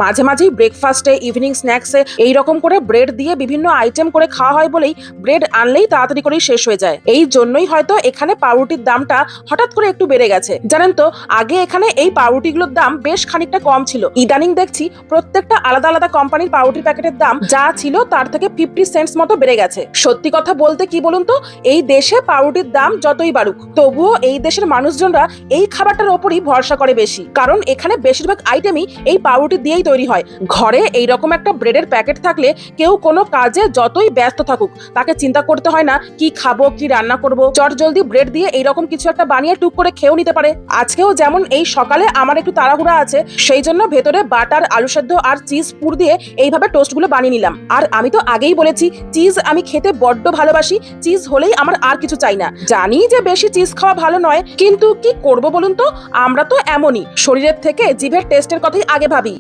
মাঝে মাঝেই ব্রেকফাস্টে, ইভিনিং স্ন্যাক্সে এইরকম করে ব্রেড দিয়ে বিভিন্ন আইটেম করে খাওয়া হয় বলেই ব্রেড আনলেই তাড়াতাড়ি করেই শেষ হয়ে যায়। এই জন্যই হয়তো এখানে পাউরুটির দামটা হঠাৎ করে একটু বেড়ে গেছে। জানেন তো, আগে এখানে এই পাউরুটিগুলোর দাম বেশ খানিকটা কম ছিল। ইদানিং দেখছি প্রত্যেকটা আলাদা আলাদা কোম্পানির পাউরুটির প্যাকেটের দাম যা ছিল তার থেকে 50 সেন্টস মতো বেড়ে গেছে। সত্যি কথা বলতে কি বলুন তো, এই দেশে পাউরুটির দাম যতই বাড়ুক তবুও এই দেশের মানুষজনরা এই খাবারটার ওপরই ভরসা করে বেশি, কারণ এখানে বেশিরভাগ আইটেমই এই পাউরুটি দিয়েই তৈরি হয়। ঘরে এইরকম একটা ব্রেডের প্যাকেট থাকলে কেউ কোনো কাজে যতই ব্যস্ত থাকুক তাকে চিন্তা করতে হয় না কি খাবো, কি রান্না করব, চটজলদি ব্রেড দিয়ে এইরকম কিছু একটা বানিয়ে টুক করে খেয়েও নিতে পারে। আজকেও যেমন এই সকালে আমার একটু তাড়াহুড়া আছে, সেই জন্য ভেতরে বাটার, আলু সেদ্ধ আর চিজ পুর দিয়ে এইভাবে টোস্টগুলো বানিয়ে নিলাম। আর আমি তো আগেই বলেছি চিজ আমি খেতে বড্ড ভালোবাসি, চিজ হলেই আমার আর কিছু চাই না। জানি যে বেশি চিজ খাওয়া ভালো নয়, কিন্তু কি করব বলুন তো, আমরা তো এমনই, শরীরের থেকে জিভের টেস্টের কথাই আগে ভাবি।